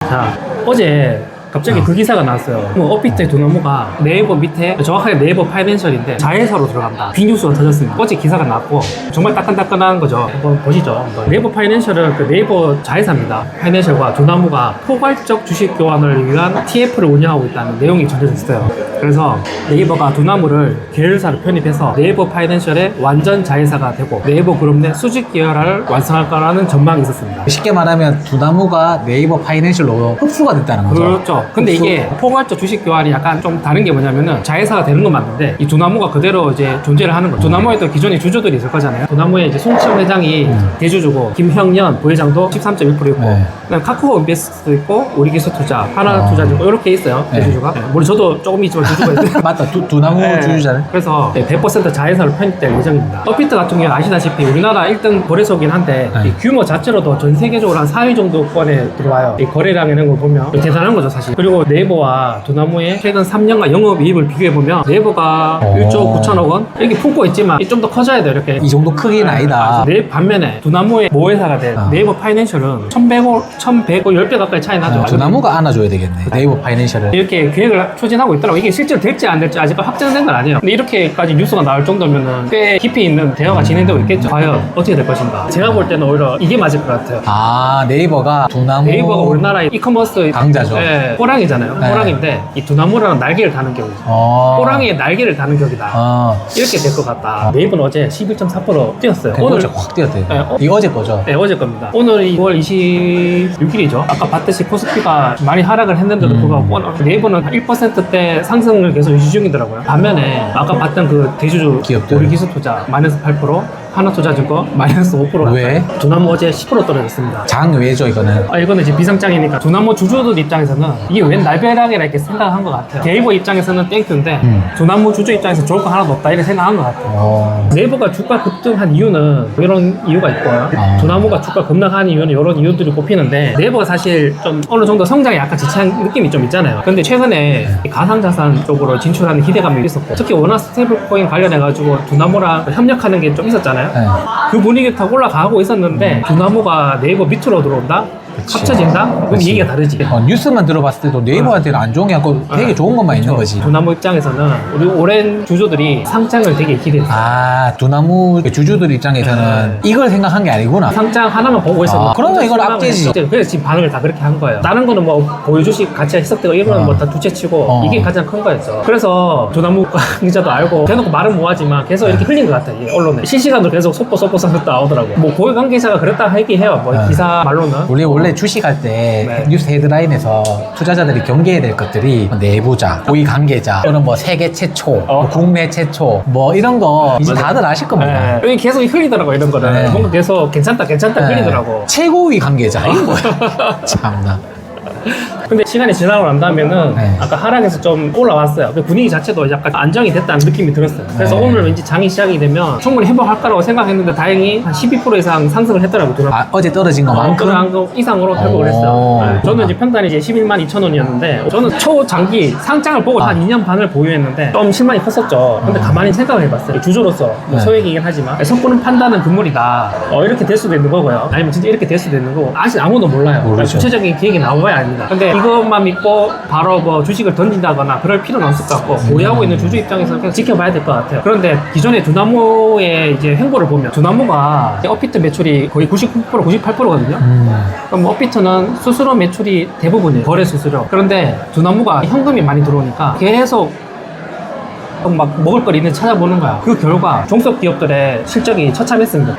자, 어제 갑자기 그 기사가 나왔어요. 업비트의 두나무가 네이버 밑에, 정확하게 네이버 파이낸셜인데 자회사로 들어간다. 빅뉴스가 터졌습니다. 어제 기사가 나왔고 정말 따끈따끈한 거죠. 한번 보시죠. 한번. 네이버 파이낸셜은 그 네이버 자회사입니다. 파이낸셜과 두나무가 포괄적 주식 교환을 위한 TF를 운영하고 있다는 내용이 전해져 있어요. 그래서 네이버가 두나무를 계열사로 편입해서 네이버 파이낸셜의 완전 자회사가 되고 네이버 그룹 내 수직 계열화를 완성할 거라는 전망이 있었습니다. 쉽게 말하면 두나무가 네이버 파이낸셜로 흡수가 됐다는 거죠. 그렇죠. 근데 이게 포괄적 주식 교환이 약간 좀 다른 게 뭐냐면은 자회사가 되는 건 맞는데 이 두나무가 그대로 이제 존재를 하는 거죠. 두나무에도 기존의 주주들이 있을 거잖아요. 두나무에 이제 송치영 회장이 대주주고 김형년 부회장도 13.1% 있고 네. 그다음 카카오 인베스트도 있고 우리기술투자, 하나투자도 있고 이렇게 있어요. 네. 대주주가. 네. 물론 저도 조금 있지만 주주가 있어요. 맞다. 두나무 네. 주주잖아요. 그래서 100% 자회사로 편입될 예정입니다. 업비트 같은 경우는 아시다시피 우리나라 1등 거래소긴 한데 네. 이 규모 자체로도 전 세계적으로 한 4위 정도권에 들어와요. 이 거래량 이런 거 보면 대단한 거죠 사실. 그리고 네이버와 두나무의 최근 3년간 영업이익을 비교해보면 네이버가 1조 9천억 원 이렇게 품고 있지만 좀 더 커져야 돼요. 이렇게 이 정도 크기는 아니다. 네, 반면에 두나무의 모회사가 된 네이버 파이낸셜은 1100억 10배 가까이 차이 나죠. 두나무가 안아줘야 되겠네. 네이버 파이낸셜을. 이렇게 계획을 추진하고 있더라고. 이게 실제로 될지 안 될지 아직 확정된 건 아니에요. 근데 이렇게까지 뉴스가 나올 정도면은 꽤 깊이 있는 대화가 진행되고 있겠죠. 과연 어떻게 될 것인가. 제가 볼 때는 오히려 이게 맞을 것 같아요. 아, 네이버가 두나무. 네이버가 우리나라의 이커머스 강자죠. 네, 호랑이잖아요. 네. 호랑인데 이 두나무라는 날개를 다는 격이죠. 호랑이의 날개를 다는 격이다. 이렇게 될 것 같다. 네이버는 어제 11.4% 뛰었어요. 오늘 확 뛰었대요. 네, 이거 어제 거죠? 네, 어제 겁니다. 오늘이 9월 26일이죠. 아까 봤듯이 코스피가 많이 하락을 했는데도 불구하고 네이버는 1%대 상승을 계속 유지 중이더라고요. 반면에 아까 봤던 그 대주주 기업들. 우리기술투자 마이너스 8%, 하나투자증권 마이너스 5%. 왜? 두나무 어제 10% 떨어졌습니다. 장 외죠 이거는. 이거는 이제 비상장이니까 두나무 주주들 입장에서는 이게 웬 날벼락이라 이렇게 생각한 것 같아요. 네이버 입장에서는 땡큐인데 두나무 주주 입장에서 좋을 거 하나도 없다 이렇게 생각한 것 같아요. 네이버가 주가 급등한 이유는 이런 이유가 있고요. 두나무가 주가 급락한 이유는 이런 이유들이 꼽히는데 네이버가 사실 좀 어느 정도 성장에 약간 지체한 느낌이 좀 있잖아요. 근데 최근에 가상자산 쪽으로 진출하는 기대감이 있었고 특히 워낙 스테이블코인 관련해가지고 두나무랑 협력하는 게 좀 있었잖아요. 네. 그 분위기 타고 올라가고 있었는데 두나무가 네이버 밑으로 들어온다? 합쳐진다? 그럼 그치. 얘기가 다르지. 뉴스만 들어봤을 때도 네이버한테는 안 좋은 게 아니고 되게 좋은 것만 있는 거지. 두나무 입장에서는 우리 오랜 주주들이 상장을 되게 기대했어요. 아, 두나무 주주들 입장에서는 이걸 생각한 게 아니구나. 상장 하나만 보고 있었는데 그러면 이건 악재지. 그래서 지금 반응을 다 그렇게 한 거예요. 다른 거는 뭐 보유주식 가치가 희석되고 이거는 뭐 다 둘째치고 이게 가장 큰 거였죠. 그래서 두나무 기자도 알고 대놓고 말은 뭐하지만 계속 이렇게 흘린 것 같아요. 이 언론에 실시간으로 계속 속보 나오더라고요. 뭐 고위 관계자가 그랬다 얘기해요. 뭐 기사 말로는 원래 주식할 때 네. 뉴스 헤드라인에서 투자자들이 경계해야 될 것들이 내부자, 고위 관계자, 또는 뭐 세계 최초, 뭐 국내 최초, 뭐 이런 거 이제 다들 아실 겁니다. 여기 계속 흘리더라고 이런 거를. 네. 뭔가 계속 괜찮다 흘리더라고. 최고위 관계자 이거 뭐야? 참나. 근데 시간이 지나고 난 다음에는 네. 아까 하락에서 좀 올라왔어요. 그 분위기 자체도 약간 안정이 됐다는 느낌이 들었어요. 그래서 네. 오늘 왠지 장이 시작이 되면 충분히 회복할 거라고 생각했는데 다행히 한 12% 이상 상승을 했더라고요. 어제 떨어진 것만큼? 한 거 이상으로 회복을 했어요. 네. 저는 이제 평단이 이제 11만 2천 원이었는데 저는 초장기 상장을 보고 한 2년 반을 보유했는데 좀 실망이 컸었죠. 근데 가만히 생각을 해봤어요. 주주로서 뭐 네. 소액이긴 하지만 섣부른 판단은 금물이다. 이렇게 될 수도 있는 거고요. 아니면 진짜 이렇게 될 수도 있는 거고 아직 아무도 몰라요. 모르죠. 구체적인 계획이 나와야 합니다. 근데 이것만 믿고 바로 뭐 주식을 던진다거나 그럴 필요는 없을 것 같고 보유하고 있는 주주 입장에서는 그냥 지켜봐야 될 것 같아요. 그런데 기존의 두나무의 이제 행보를 보면 두나무가 업비트 매출이 거의 99%, 98%거든요. 그럼 업비트는 수수료 매출이 대부분이에요. 거래 수수료. 그런데 두나무가 현금이 많이 들어오니까 계속 막 먹을 걸 있는지 찾아보는 거야. 그 결과 종속 기업들의 실적이 처참했습니다.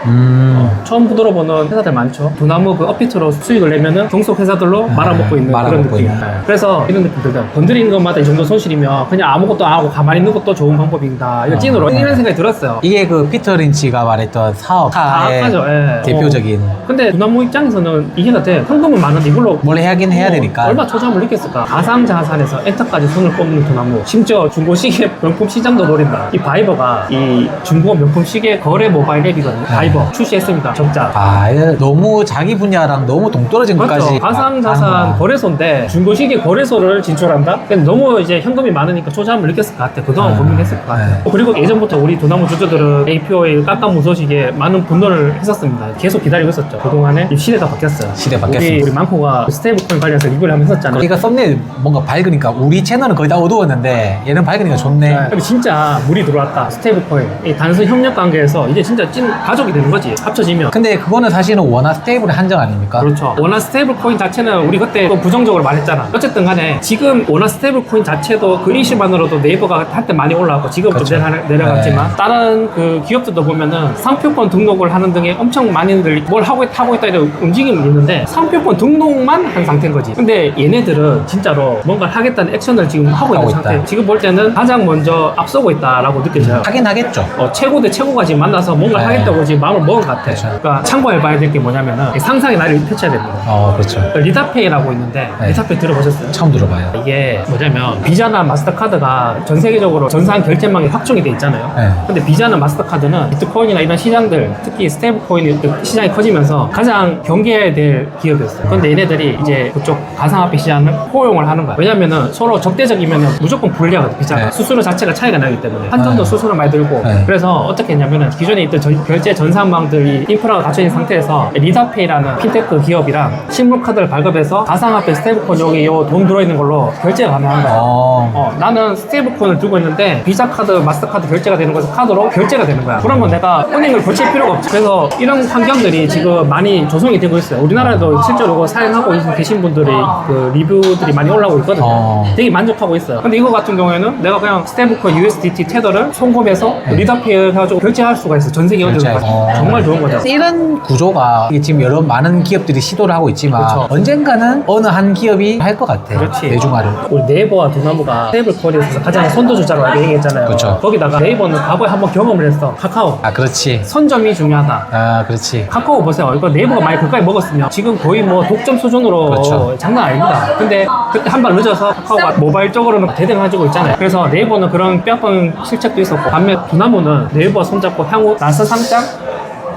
처음 들어보는 회사들 많죠. 두나무 그 업비트로 수익을 내면은 종속 회사들로 말아먹고 있는 그런 말아먹고 느낌. 있는. 그래서 이런 느낌 들어요. 건드리는 것마다 이 정도 손실이면 그냥 아무것도 안 하고 가만히 있는 것도 좋은 방법인가. 이거 찐으로 이런 생각이 들었어요. 이게 그 피터 린치가 말했던 사업가의 하죠. 예. 대표적인 근데 두나무 입장에서는 이해가 돼. 현금은 많은데 이걸로 뭘 하긴 해야 되니까. 얼마 초점을 느꼈을까. 가상자산에서 엔터까지 손을 꼽는 두나무. 심지어 중고시계 명품 시장도 노린다. 이 바이버가 이 중고 명품 시계 거래 모바일 앱이거든요. 바이버 출시했습니다. 적자. 아, 이거 너무 자기 분야랑 너무 동떨어진 것까지. 그렇죠. 가상자산 거래소인데 중고시계 거래소를 진출한다? 근데 너무 이제 현금이 많으니까 초조함을 느꼈을 것 같아. 그동안 고민했을 것 같아. 그리고 예전부터 우리 두나무 주주들은 APO의 깎아무소식에 많은 분노를 했었습니다. 계속 기다리고 있었죠. 그동안에 이 시대가 바뀌었어요. 시대 바뀌었습니다. 우리 망코가 스테이블 코인 관련해서 리뷰를 한번 했었잖아요. 그러니까 썸네일 뭔가 밝으니까 우리 채널은 거의 다 어두웠는데 얘는 밝으니까 좋네. 근데 진짜 물이 들어왔다. 스테이블 코인. 이 단순 협력 관계에서 이제 진짜 찐 가족이 되는 거지. 합쳐지면. 근데 그거는 사실은 원화 스테이블의 한정 아닙니까? 그렇죠. 원화 스테이블 코인 자체는 우리 그때 또 부정적으로 말했잖아. 어쨌든 간에 지금 원화 스테이블 코인 자체도 그 이슈만으로도 네이버가 한때 많이 올라왔고 지금 그렇죠. 좀 내려갔지만 다른 그 기업들도 보면은 상표권 등록을 하는 등에 엄청 많이들 뭘 하고 있다 이런 움직임이 있는데 상표권 등록만 한 상태인 거지. 근데 얘네들은 진짜로 뭔가를 하겠다는 액션을 지금 하고 있는 있다. 상태. 지금 볼 때는 가장 먼저 앞서고 있다라고 느껴져요. 하긴 하겠죠. 최고 대 최고가 지금 만나서 뭔가를 네. 하겠다고 지금 마음을 먹은 것 같아. 그렇죠. 그러니까 참고해봐야 될 게 뭐냐면은 상상의 나를 펼쳐야 됩니다. 그렇죠. 리다페이라고 있는데 네. 리다페이 들어보셨어요? 처음 들어봐요. 이게 뭐냐면 비자나 마스터카드가 전 세계적으로 전산 결제망이 확충이 돼 있잖아요. 네. 근데 비자나 마스터카드는 비트코인이나 이런 시장들, 특히 스테이블 코인 시장이 커지면서 가장 경계해야 될 기업이었어요. 그런데 얘네들이 이제 그쪽 가상화폐 시장을 포용을 하는 거야. 왜냐면은 서로 적대적이면 무조건 불리하거든. 비자가 네. 수수료 자체가 차이가 나기 때문에 한전도 수수료 많이 들고 네. 그래서 어떻게 했냐면은 기존에 있던 결제 전산망들이 인프라가 갖춰진 상태에서 리다페이라는 핀테크 기업이랑 실물카드를 발급해서 가상화폐 스테이블코인 여기 돈 들어있는 걸로 결제가 가능한 거야. 나는 스테이블코인을 들고 있는데 비자 카드, 마스터카드 결제가 되는 것에서 카드로 결제가 되는 거야. 그러면 내가 은행을 거칠 필요가 없지. 그래서 이런 환경들이 지금 많이 조성이 되고 있어요. 우리나라에도 실제로 이거 사용하고 계신 분들이 그 리뷰들이 많이 올라오고 있거든요. 되게 만족하고 있어요. 근데 이거 같은 경우에는 내가 그냥 스테이블코인 USDT 테더를 송금해서 리다페이 해가지고 결제할 수가 있어. 전 세계 어디로 가서. 정말 좋은 거죠. 이런 구조가 이게 지금 여러 많은 기업들이 시도를 하고 있지만 그렇죠. 언젠가는 어느 한 기업이 할 것 같아. 그렇지. 대중화를. 우리 네이버와 두나무가 스테이블 코인에 있어서 가장 선두주자라고 얘기했잖아요. 그렇죠. 거기다가 네이버는 과거에 한번 경험을 했어. 카카오. 아, 그렇지. 선점이 중요하다. 아, 그렇지. 카카오 보세요. 이거 네이버가 많이 그까지 먹었으면 지금 거의 뭐 독점 수준으로 그렇죠. 장난 아닙니다. 근데 그때 한 발 늦어서 카카오가 모바일 쪽으로는 대등해지고 있잖아요. 그래서 네이버는 그런 뼈아픈 실책도 있었고 반면 두나무는 네이버 손잡고 향후 나서 상장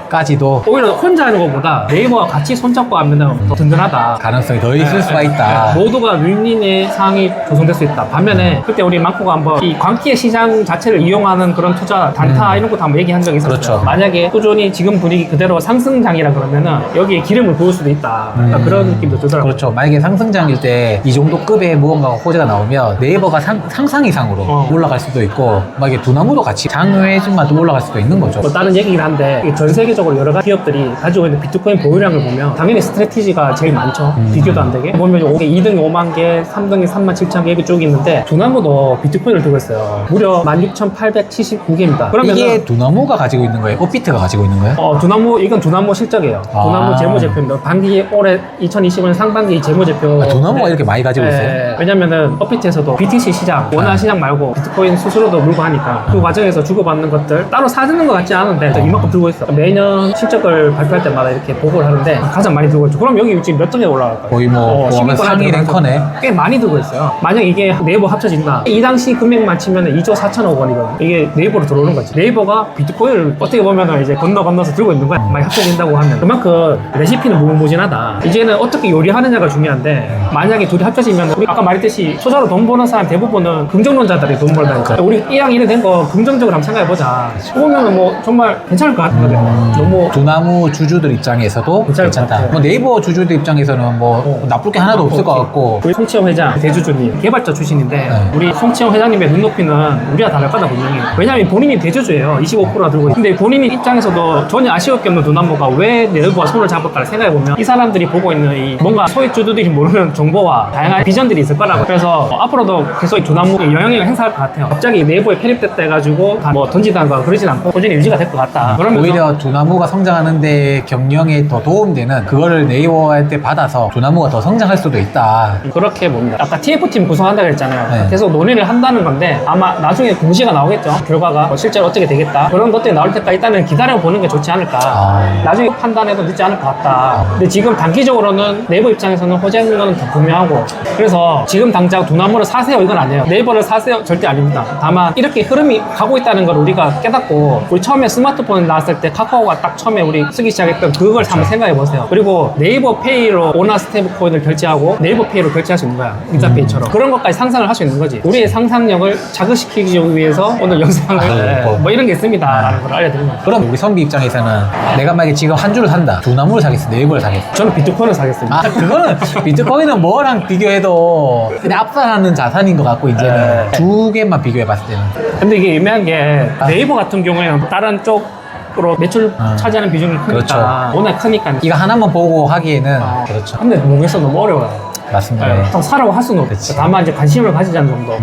까지도 오히려 혼자 하는 것보다 네이버와 같이 손잡고 하면 더 든든하다. 가능성이 더 있을 수가 있다. 모두가 윈윈의 상황이 조성될 수 있다. 반면에 그때 우리 망코가 한번 이 광기의 시장 자체를 이용하는 그런 투자, 단타 이런 것도 한번 얘기한 적이 있었어요. 그렇죠. 만약에 꾸준히 지금 분위기 그대로 상승장이라 그러면은 여기에 기름을 부을 수도 있다. 그러니까 그런 느낌도 들더라고요. 그렇죠. 만약에 상승장일 때 이 정도 급의 무언가가 호재가 나오면 네이버가 상상 이상으로 올라갈 수도 있고 만약에 두나무도 같이 장외진만 또 올라갈 수도 있는 거죠. 뭐 다른 얘기긴 한데 이게 전 세계적으로 여러 가지 기업들이 가지고 있는 비트코인 보유량을 보면 당연히 스트래티지가 제일 많죠. 비교도 안 되게. 보면 2등이 5만 개, 3등이 3만 7천 개 이렇게 쭉 있는데 두나무도 비트코인을 들고 있어요. 무려 16,879개입니다. 그러면 이게 두나무가 가지고 있는 거예요? 업비트가 가지고 있는 거예요? 이건 두나무 실적이에요. 두나무 재무제표입니다. 반기 올해 2025년 상반기 재무제표. 두나무가 이렇게 많이 가지고 있어요? 왜냐면은 업비트에서도 BTC 시장, 원화 시장 말고 비트코인 수수료도 물고 하니까 그 과정에서 주고받는 것들 따로 사드는 것 같지 않은데 이만큼 들고 있어. 매년 실적을 발표할 때마다 이렇게 보고를 하는데 가장 많이 들고 있죠. 그럼 여기 지금 몇 등에 올라갈까요? 거의 뭐 10위권에 상위 들어가서 랭커네. 꽤 많이 들고 있어요. 만약 이게 네이버 합쳐진다. 이 당시 금액만 치면 2조 4천억 원이거든요. 이게 네이버로 들어오는 거지. 네이버가 비트코인을 어떻게 보면 이제 건너서 들고 있는 거야. 많이 합쳐진다고 하면. 그만큼 레시피는 무궁무진하다. 이제는 어떻게 요리하느냐가 중요한데 만약에 둘이 합쳐지면 우리 아까 말했듯이 소자로 돈 버는 사람 대부분은 긍정론자들이 돈 벌다니까. 우리 이랑 이래 된 거 긍정적으로 한번 생각해보자. 그러면 뭐 정말 괜찮을 것 같거든. 너무 두나무 주주들 입장에서도 괜찮을 것 괜찮다. 같아요. 뭐 네이버 주주들 입장에서는 뭐 나쁠 게 하나도 없을 것 같고. 우리 송치영 회장 대주주님 개발자 출신인데 네. 우리 송치영 회장님의 눈높이는 우리와 다를 거다 분명히. 왜냐면 본인이 대주주예요. 25%가 들고 있는데 근데 본인 입장에서도 전혀 아쉬울 게 없는 두나무가 왜 네이버와 손을 잡을까를 생각해보면 이 사람들이 보고 있는 이 뭔가 소액주주들이 모르는 정보와 다양한 비전들이 있을 거라고. 그래서 앞으로도 계속 이 두나무에 영향력을 행사할 것 같아요. 갑자기 네이버에 편입됐다 해가지고 다 뭐 던지다가 그러진 않고 꾸준히 유지가 될 것 같다. 그러면서 오히려 두나무 두나무가 성장하는데 경영에 더 도움되는 그거를 네이버한테 받아서 두나무가 더 성장할 수도 있다. 그렇게 봅니다. 아까 TF팀 구성한다고 했잖아요. 네. 계속 논의를 한다는 건데 아마 나중에 공시가 나오겠죠. 결과가 뭐 실제로 어떻게 되겠다. 그런 것들이 나올 때까지 일단은 기다려보는 게 좋지 않을까. 나중에 판단해도 늦지 않을 것 같다. 근데 지금 단기적으로는 네이버 입장에서는 호재인 거는 더 분명하고, 그래서 지금 당장 두나무를 사세요 이건 아니에요. 네이버를 사세요 절대 아닙니다. 다만 이렇게 흐름이 가고 있다는 걸 우리가 깨닫고, 우리 처음에 스마트폰 나왔을 때 카카오가 딱 처음에 우리 쓰기 시작했던 그걸 한번 생각해 보세요. 그리고 네이버 페이로 오나 스테이블 코인을 결제하고 네이버 페이로 결제할 수 있는 거야. 인사페이처럼. 그런 것까지 상상을 할 수 있는 거지. 우리의 상상력을 자극시키기 위해서 오늘 영상을 뭐 이런 게 있습니다 라는 걸 알려드리는 거예요. 그럼 우리 선비 입장에서는 내가 만약에 지금 한 주를 산다. 두나무를 사겠어? 네이버를 사겠어? 저는 비트코인을 사겠습니다. 아, 그거는 비트코인은 뭐랑 비교해도 그냥 압살하는 자산인 것 같고, 이제는 두 개만 비교해 봤을 때는. 근데 이게 애매한 게 네이버 같은 경우에는 다른 쪽으로 매출 차지하는 비중이 크니까 그렇죠. 워낙 크니까 이거 하나만 보고 하기에는 그렇죠. 근데 모르겠어 너무 어려워요. 맞습니다. 네, 좀 사라고 할 수는 없죠. 그치. 다만 이제 관심을 가지자는 정도.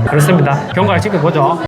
그렇습니다. 경과를 지켜보죠.